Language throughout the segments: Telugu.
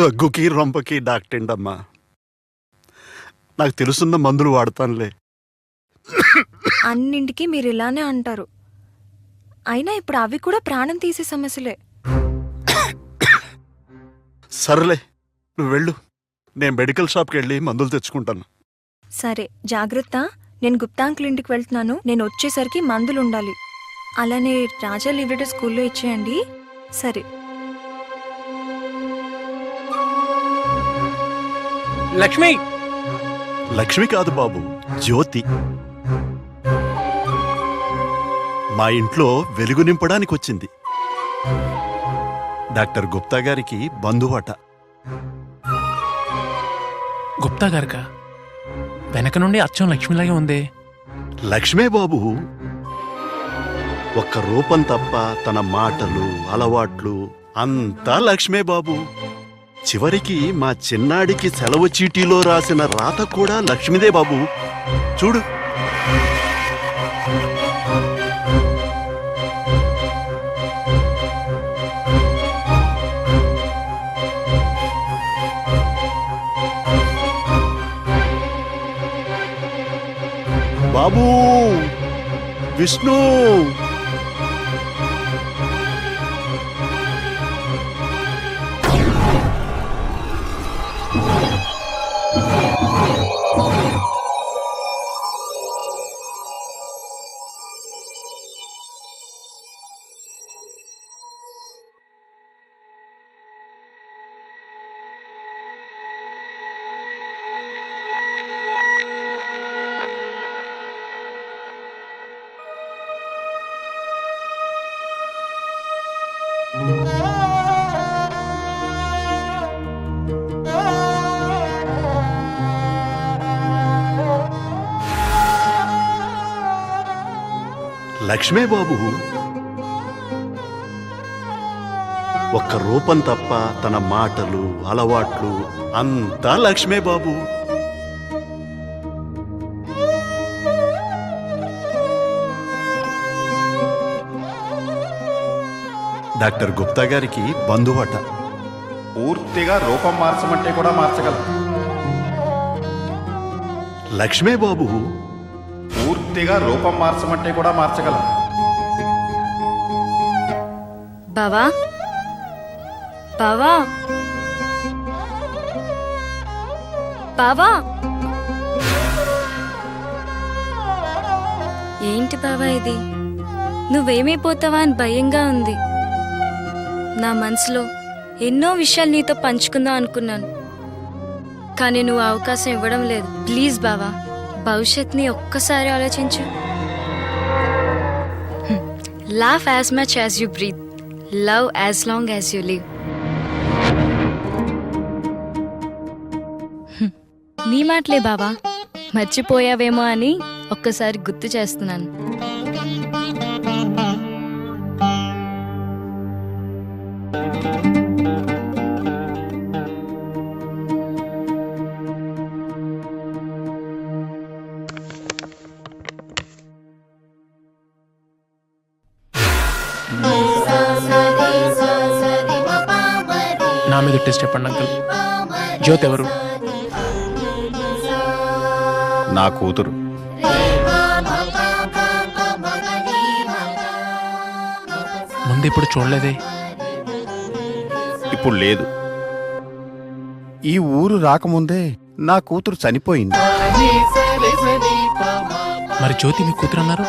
దగ్గుకి రొంపకి డాక్టర్డమ్మా. నాకు తెలుసున్న మందులు వాడతానులే. అన్నింటికి మీరు ఇలానే అంటారు. అయినా ఇప్పుడు అవి కూడా ప్రాణం తీసే సమస్యలే. సరేలే, నువ్వు వెళ్ళు. నేను మెడికల్ షాప్కి వెళ్ళి మందులు తెచ్చుకుంటాను. సరే, జాగ్రత్త. నేను గుప్తా అంకుల్ ఇంటికి వెళ్తున్నాను. నేను వచ్చేసరికి మందులు ఉండాలి. అలానే రాజా లీవ్ లెటర్ స్కూల్లో ఇచ్చేయండి. సరే. లక్ష్మి. లక్ష్మి కాదు బాబు, జ్యోతి. మా ఇంట్లో వెలుగు నింపడానికి వచ్చింది. డాక్టర్ గుప్తా గారికి బంధువట. గుప్తా గారికా? వెనక నుండి అచ్చం లక్ష్మిలాగే ఉంది. లక్ష్మే బాబు. ఒక్క రూపం తప్ప తన మాటలు, అలవాట్లు అంతా లక్ష్మే బాబు. చివరికి మా చిన్నాడికి సెలవు చీటీలో రాసిన రాత కూడా లక్ష్మిదే బాబు. చూడు. బాబూ, విష్ణు. లక్ష్మే బాబు. ఒక్క రూపం తప్ప తన మాటలు, అలవాట్లు అంతా లక్ష్మే బాబు. డాక్టర్ గుప్తా గారికి బంధువట. పూర్తిగా రూపం మార్చమంటే కూడా మార్చగలం. లక్ష్మే బాబు. పూర్తిగా రూపం మార్చమంటే కూడా మార్చగలం. బావా, బావా, బావా. ఏంటి బావా ఇది? నువ్వేమైపోతావా అని భయంగా ఉంది. నా మనసులో ఎన్నో విషయాలు నీతో పంచుకుందాం అనుకున్నాను, కానీ నువ్వు అవకాశం ఇవ్వడం లేదు. ప్లీజ్ బావా, భవిష్యత్ని ఒక్కసారి ఆలోచించు. Laugh as much as you breathe. Love as long as you live. నీ మాటలే బావా, మర్చిపోయావేమో అని ఒక్కసారి గుర్తు చేస్తున్నాను. నా మీద టెస్ట్ చెప్పండి అంకుల్. జ్యోతి ఎవరు? నా కూతురు. ముందు ఇప్పుడు చూడలేదే. ఇప్పుడు లేదు. ఈ ఊరు రాకముందే నా కూతురు చనిపోయింది. మరి జ్యోతి మీ కూతురు అన్నారు?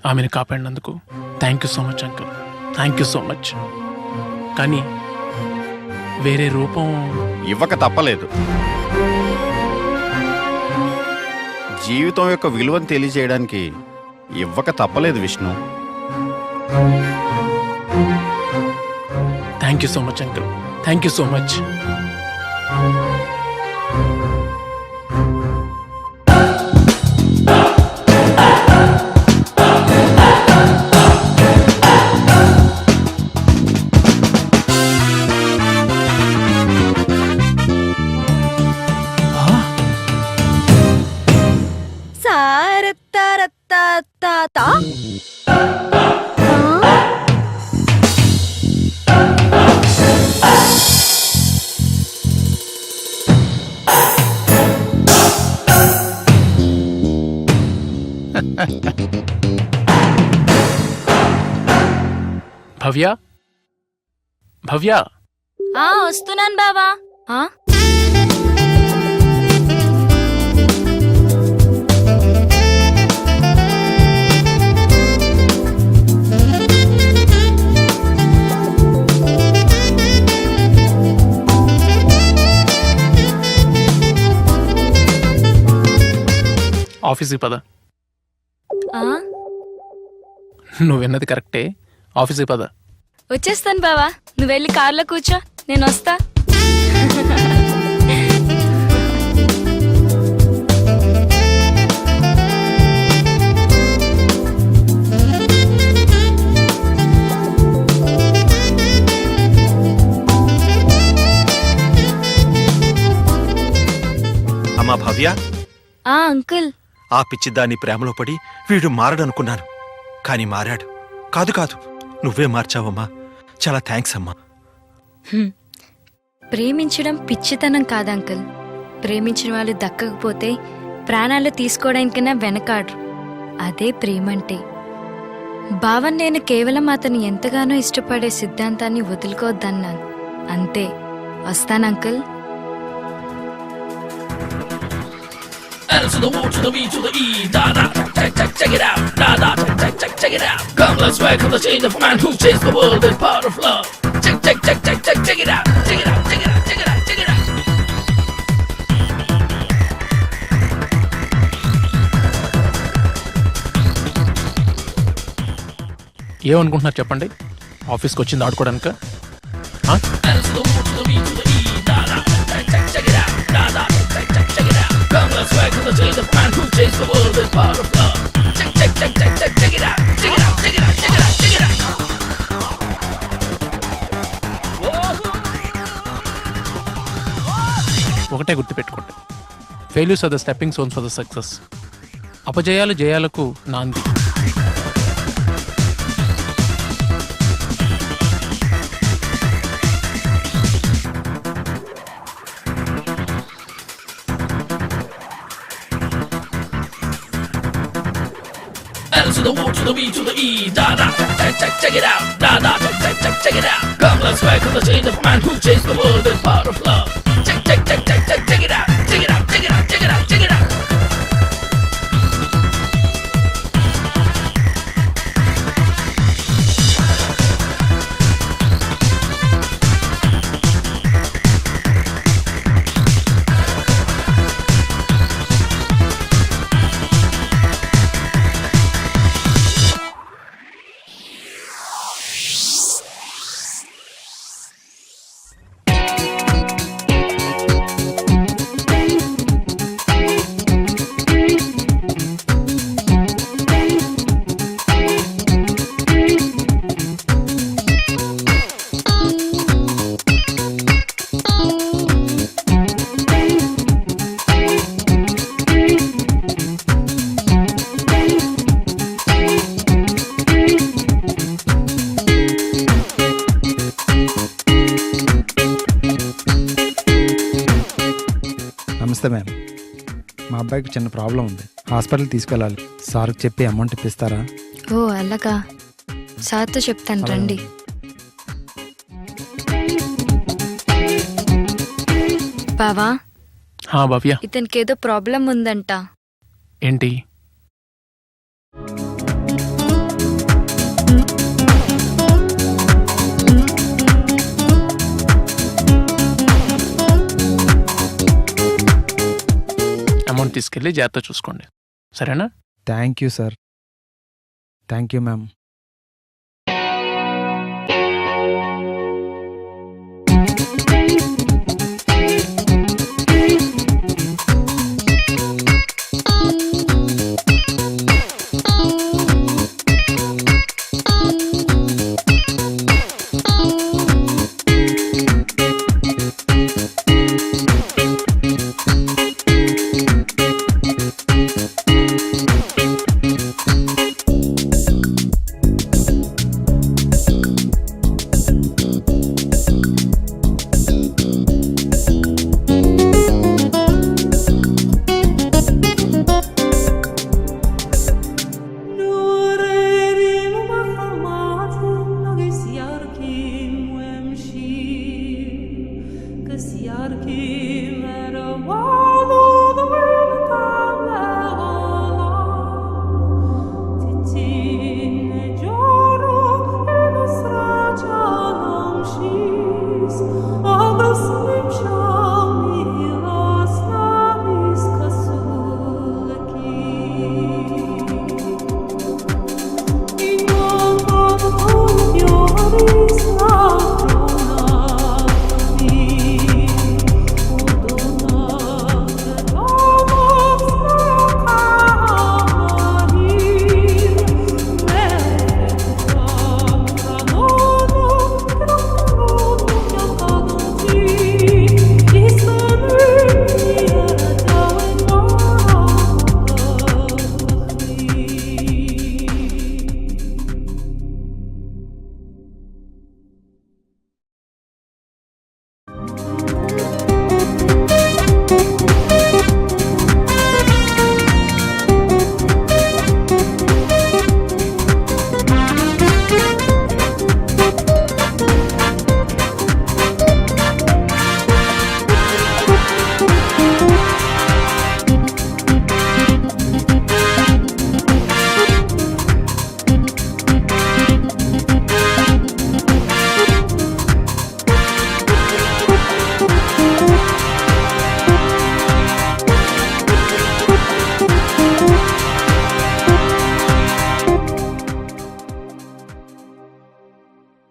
ఆమెను కాపాడినందుకు thank you so much uncle. Thank you so much. కానీ వేరే రూపం ఇవ్వక తప్పలేదు. జీవితం యొక్క విలువను తెలియజేయడానికి ఇవ్వక తప్పలేదు Vishnu. Thank you so much uncle. Thank you so much. సారత్తారత్తాతా భవ్య, భవ్య, వస్తున్నాను బావా. ఆఫీస్కి పద. ఆ, నువ్వు విన్నది కరెక్టే, ఆఫీస్కి పద. వచ్చేస్తాను బావా. నువ్వు వెళ్ళి కార్లో కూర్చో, నేను వస్తా. అమ్మా భవ్య, అంకుల్. ఆ పిచ్చిదాన్ని ప్రేమలో పడి వీడు మారడనుకున్నాను, కాని మారాడు. కాదు కాదు, నువ్వే మార్చావమ్మా. చాలా థ్యాంక్స్ అమ్మా. ప్రేమించడం పిచ్చితనం కాదు అంకుల్. ప్రేమించిన వాళ్ళు దక్కకపోతే ప్రాణాలు తీసుకోవడానికైనా వెనకాడరు. అదే ప్రేమంటే. భావన్ నేను కేవలం అతను ఎంతగానో ఇష్టపడే సిద్ధాంతాన్ని వదులుకోవద్దన్నాను అంతే. వస్తాను uncle. L to the O to the V to the E, da da, check it out, da da, check it out. Come, let's welcome the change of man who changed the world with power of love. Check it out, check it out, check it out, check it out, check it out. ఏమనుకుంటున్నారు చెప్పండి? ఆఫీస్కి వచ్చింది ఆడుకోవడానిక? L to the O to the V to the E, da da, check it out, da da, check it out. Come, let's welcome the change of man who changed the world with power of love. Check it out, check it out, check it out, check it out, check it out. ఒకటే గుర్తుపెట్టుకోండి, failures are the stepping stones for the success. అపజయాలు జయాలకు నాంది. L to the O to the V to the E, da da, check it out, da da, check it out. Come, let's welcome the change of man who changed the world with power of love. Check it out, check it out, check it out, check it out, check it out. నమస్తే మ్యామ్, మా అబ్బాయికి చిన్న ప్రాబ్లం ఉంది, హాస్పిటల్ తీసుకెళ్ళాలి. సార్కి చెప్పి అమౌంట్ ఇప్పిస్తారా? ఓ అలాగా, సార్తో చెప్తాను రండి. బావా, భవ్య, ఇతనికి ఏదో ప్రాబ్లం ఉందంట. ఏంటి? అమౌంట్ తీసుకెళ్ళి జాగ్రత్త చూసుకోండి, సరేనా? Thank you sir. Thank you ma'am.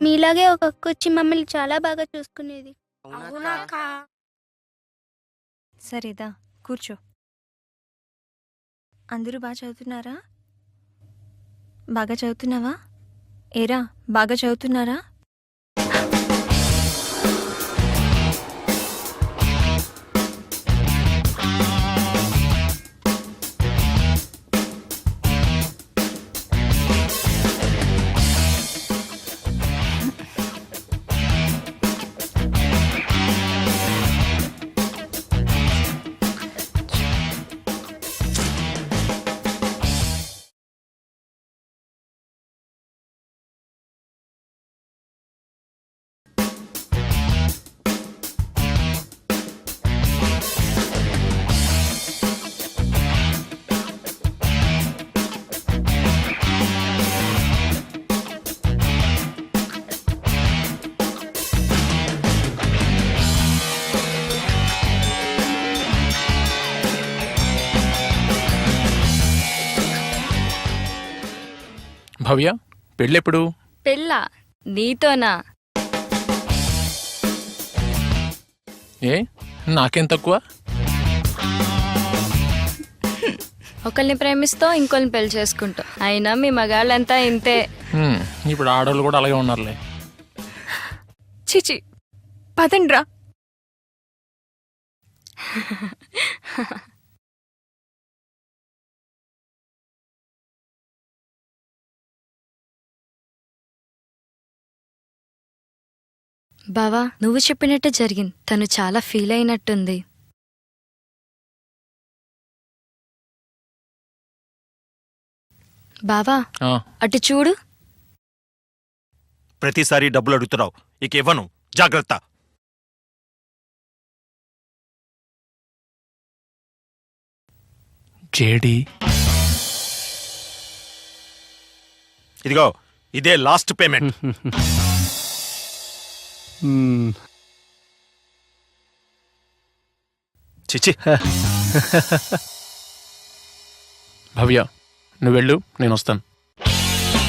మీలాగే ఒక అక్క వచ్చి మమ్మల్ని చాలా బాగా చూసుకునేది. సరేదా కూర్చో. అందరూ బాగా చదువుతున్నారా? బాగా చదువుతున్నావా? ఏరా బాగా చదువుతున్నారా? భవ్య, పెళ్ళెప్పుడు? పెళ్ళా? నీతోనా? ఏ నాకేం తక్కువ? ఒకరిని ప్రేమిస్తావు, ఇంకొకరిని పెళ్లి చేసుకుంటావు. అయినా మీ మగాళ్ళంతా ఇంతే. ఇప్పుడు ఆడవాళ్ళు కూడా అలాగే ఉన్నారులే. చిచి పదండ్రా. బావా, నువ్వు చెప్పినట్టే జరిగింది. తను చాలా ఫీల్ అయినట్టుంది. బావా అటు చూడు. ప్రతిసారి డబ్బులు అడుగుతున్నావు, ఇక ఇవ్వను, జాగ్రత్త. జేడి, ఇదిగో ఇదే లాస్ట్ పేమెంట్. చిచి. భవ్య నువ్వు వెళ్ళు, నేను వస్తాను.